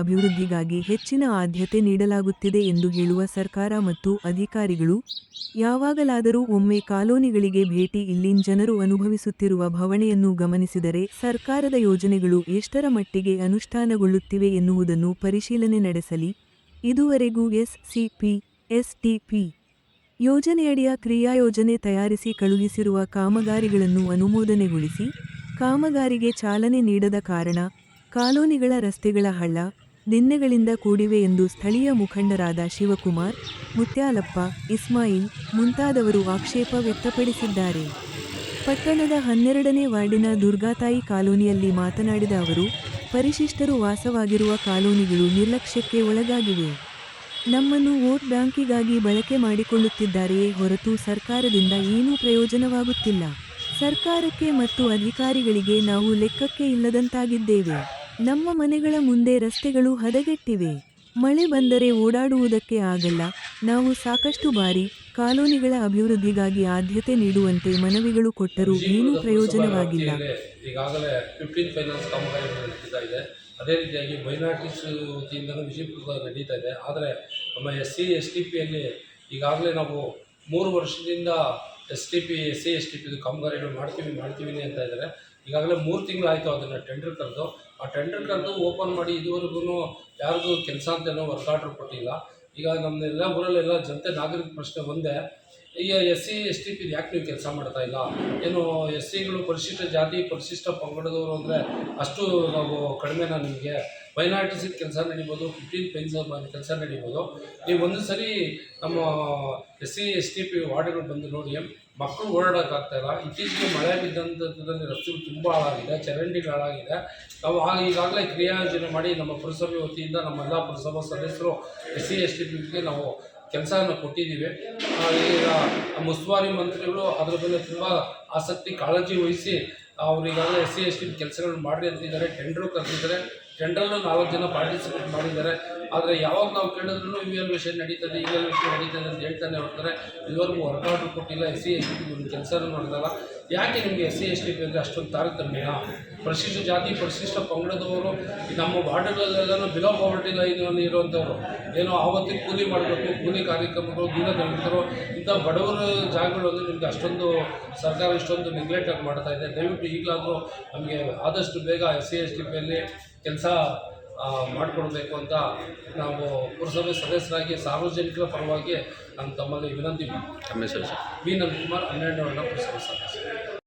ಅಭಿವೃದ್ಧಿಗಾಗಿ ಹೆಚ್ಚಿನ ಆದ್ಯತೆ ನೀಡಲಾಗುತ್ತಿದೆ ಎಂದು ಹೇಳುವ ಸರ್ಕಾರ ಮತ್ತು ಅಧಿಕಾರಿಗಳು ಯಾವಾಗಲಾದರೂ ಒಮ್ಮೆ ಕಾಲೋನಿಗಳಿಗೆ ಭೇಟಿ ಇಲ್ಲಿನ ಜನರು ಅನುಭವಿಸುತ್ತಿರುವ ಭವಣೆಯನ್ನು ಗಮನಿಸಿದರೆ ಸರ್ಕಾರದ ಯೋಜನೆಗಳು ಎಷ್ಟರ ಮಟ್ಟಿಗೆ ಅನುಷ್ಠಾನಗೊಳ್ಳುತ್ತಿವೆ ಎನ್ನುವುದನ್ನು ಪರಿಶೀಲನೆ ನಡೆಸಲಿ. ಇದುವರೆಗೂ ಎಸ್.ಸಿ.ಪಿ, ಎಸ್.ಟಿ.ಪಿ. ಯೋಜನೆಯಡಿಯ ಕ್ರಿಯಾಯೋಜನೆ ತಯಾರಿಸಿ ಕಳುಹಿಸಿರುವ ಕಾಮಗಾರಿಗಳನ್ನು ಅನುಮೋದನೆಗೊಳಿಸಿ ಕಾಮಗಾರಿಗೆ ಚಾಲನೆ ನೀಡದ ಕಾರಣ ಕಾಲೋನಿಗಳ ರಸ್ತೆಗಳ ಹಳ್ಳ ದಿಣ್ಣೆಗಳಿಂದ ಕೂಡಿವೆ ಎಂದು ಸ್ಥಳೀಯ ಮುಖಂಡರಾದ ಶಿವಕುಮಾರ್, ಮುತ್ಯಾಲಪ್ಪ, ಇಸ್ಮಾಯಿಲ್ ಮುಂತಾದವರು ಆಕ್ಷೇಪ ವ್ಯಕ್ತಪಡಿಸಿದ್ದಾರೆ. ಪಟ್ಟಣದ 12ನೇ ವಾರ್ಡಿನ ದುರ್ಗಾತಾಯಿ ಕಾಲೋನಿಯಲ್ಲಿ ಮಾತನಾಡಿದ ಅವರು, ಪರಿಶಿಷ್ಟರು ವಾಸವಾಗಿರುವ ಕಾಲೋನಿಗಳು ನಿರ್ಲಕ್ಷ್ಯಕ್ಕೆ ಒಳಗಾಗಿವೆ. ನಮ್ಮನ್ನು ವೋಟ್ ಬ್ಯಾಂಕಿಗಾಗಿ ಬಳಕೆ ಮಾಡಿಕೊಳ್ಳುತ್ತಿದ್ದಾರೆಯೇ ಹೊರತು ಸರ್ಕಾರದಿಂದ ಏನೂ ಪ್ರಯೋಜನವಾಗುತ್ತಿಲ್ಲ. ಸರ್ಕಾರಕ್ಕೆ ಮತ್ತು ಅಧಿಕಾರಿಗಳಿಗೆ ನಾವು ಲೆಕ್ಕಕ್ಕೆ ಇಲ್ಲದಂತಾಗಿದ್ದೇವೆ. ನಮ್ಮ ಮನೆಗಳ ಮುಂದೆ ರಸ್ತೆಗಳು ಹದಗೆಟ್ಟಿವೆ. ಮಳೆ ಬಂದರೆ ಓಡಾಡುವುದಕ್ಕೆ ಆಗಲ್ಲ. ನಾವು ಸಾಕಷ್ಟು ಬಾರಿ ಕಾಲೋನಿಗಳ ಅಭಿವೃದ್ಧಿಗಾಗಿ ಆದ್ಯತೆ ನೀಡುವಂತೆ ಮನವಿಗಳು ಕೊಟ್ಟರೂ ಏನೂ ಪ್ರಯೋಜನವಾಗಿಲ್ಲ. ಈಗಾಗಲೇ 15 ಫೈನಾನ್ಸ್ ಕಾಮಗಾರಿಗಳು ನಡೀತಾ ಇದೆ. ಅದೇ ರೀತಿಯಾಗಿ ಮೈನಾರಿಟೀಸ್ ವತಿಯಿಂದಲೂ ವಿಜಯಪುರ ನಡೀತಾ ಇದೆ. ಆದರೆ ನಮ್ಮ SC STPಯಲ್ಲಿ ಈಗಾಗಲೇ ನಾವು 3 ವರ್ಷದಿಂದ STP SC STP ಕಾಮಗಾರಿಗಳು ಮಾಡ್ತೀವಿ ಅಂತ ಇದ್ದಾರೆ. ಈಗಾಗಲೇ 3 ತಿಂಗಳಾಯಿತು ಅದನ್ನು ಟೆಂಡರ್ ಕರೆದು. ಆ ಟೆಂಡರ್ ಕರೆದು ಓಪನ್ ಮಾಡಿ ಇದುವರೆಗೂ ಯಾರಿಗೂ ಕೆಲಸ ಅಂತೇನೋ ವರ್ಕ್ ಆರ್ಡ್ರ್ ಕೊಟ್ಟಿಲ್ಲ. ಈಗ ನಮ್ಮನ್ನೆಲ್ಲ ಊರಲ್ಲೆಲ್ಲ ಜನತೆ ನಾಗರಿಕ ಪ್ರಶ್ನೆ ಒಂದೇ, ಈಗ SC STP ಯಾಕೆ ನೀವು ಕೆಲಸ ಮಾಡ್ತಾ ಇಲ್ಲ? ಏನು SCಗಳು ಪರಿಶಿಷ್ಟ ಜಾತಿ ಪರಿಶಿಷ್ಟ ಪಂಗಡದವರು ಅಂದರೆ ಅಷ್ಟು ನಾವು ಕಡಿಮೆನಾ ನಿಮಗೆ? ಮೈನಾರಿಟೀಸಿಗೆ ಕೆಲಸ ನಡೀಬೋದು, 15 ಫೈನಾನ್ಸ್ ಕೆಲಸ ನಡೀಬೋದು. ನೀವು ಒಂದು ಸರಿ ನಮ್ಮ SC STP ವಾರ್ಡ್ಗಳು ಬಂದು ನೋಡಿ. ಮಕ್ಕಳು ಓಡಾಡೋಕ್ಕಾಗ್ತಾಯಿಲ್ಲ. ಇತ್ತೀಚೆಗೆ ಮಳೆ ಬಿದ್ದಂಥದ್ರಲ್ಲಿ ರಸ್ತೆಗಳು ತುಂಬ ಹಾಳಾಗಿದೆ, ಚರಂಡಿಗಳು ಹಾಳಾಗಿದೆ. ನಾವು ಈಗಾಗಲೇ ಕ್ರಿಯಾಯೋಜನೆ ಮಾಡಿ ನಮ್ಮ ಪುರಸಭೆ ವತಿಯಿಂದ ನಮ್ಮೆಲ್ಲ ಪುರಸಭಾ ಸದಸ್ಯರು SC STPಗೆ ನಾವು ಕೆಲಸವನ್ನು ಕೊಟ್ಟಿದ್ದೀವಿ. ಈಗ ನಮ್ಮ ಉಸ್ತುವಾರಿ ಮಂತ್ರಿಗಳು ಅದರ ಮೇಲೆ ತುಂಬ ಆಸಕ್ತಿ ಕಾಳಜಿ ವಹಿಸಿ ಅವರಿಗಾಗಲೇ SC STP ಕೆಲಸಗಳನ್ನು ಮಾಡಿ ಅಂತಿದ್ದಾರೆ. ಟೆಂಡ್ರು ಕರೆದಿದ್ದಾರೆ. ಟೆಂಡ್ರಲ್ಲೂ 4 ಜನ ಪಾರ್ಟಿಸಿಪೇಟ್ ಮಾಡಿದ್ದಾರೆ. ಆದರೆ ಯಾವಾಗ ನಾವು ಕೇಳಿದ್ರೂ ಇವ್ಯಾಲ್ಯೂಯೇಷನ್ ನಡೀತದೆ ಅಂತ ಹೇಳ್ತಾನೆ ಹೋಗ್ತಾರೆ. ಇದುವರೆಗೂ ವರ್ಕ್ ಆರ್ಡ್ರ್ ಕೊಟ್ಟಿಲ್ಲ. SC STP ಒಂದು ಕೆಲಸನೂ ಮಾಡಿದಾಗ ಯಾಕೆ ನಿಮಗೆ SC STP ಅಂದರೆ ಅಷ್ಟೊಂದು ತಾರತಮ್ಯ? ಪರಿಶಿಷ್ಟ ಜಾತಿ ಪರಿಶಿಷ್ಟ ಪಂಗಡದವರು ನಮ್ಮ ವಾರ್ಡ್ಗಳಲ್ಲೆಲ್ಲ ಬಿಲೋ ಪಾವರ್ಟಿ ಲೈನಲ್ಲಿ ಇರುವಂಥವ್ರು ಏನೋ ಆವತ್ತಿಗೆ ಕೂಲಿ ಮಾಡಬೇಕು, ಕೂಲಿ ಕಾರ್ಯಕ್ರಮಗಳು, ದೀನದಲಿತರು ಇಂಥ ಬಡವರ ಜಾಗಗಳನ್ನು ನಿಮಗೆ ಅಷ್ಟೊಂದು ಸರ್ಕಾರ ಇಷ್ಟೊಂದು ನೆಗ್ಲೆಕ್ಟಾಗಿ ಮಾಡ್ತಾ ಇದೆ. ದಯವಿಟ್ಟು ಈಗಲಾದರೂ ನಮಗೆ ಆದಷ್ಟು ಬೇಗ SC STPಯಲ್ಲಿ ಕೆಲಸ ಮಾಡಿಕೊಡ್ಬೇಕು ಅಂತ ನಾವು ಪುರಸಭೆ ಸದಸ್ಯರಾಗಿ ಸಾರ್ವಜನಿಕರ ಪರವಾಗಿ ನಾನು ತಮ್ಮಲ್ಲಿ ವಿನಂತಿ ಮಾಡ್ತೀನಿ. ವಿ. ನಂದಕುಮಾರ್, 12ನೇ ವಾರ್ಡ್ನ ಪುರಸಭೆ ಸದಸ್ಯ.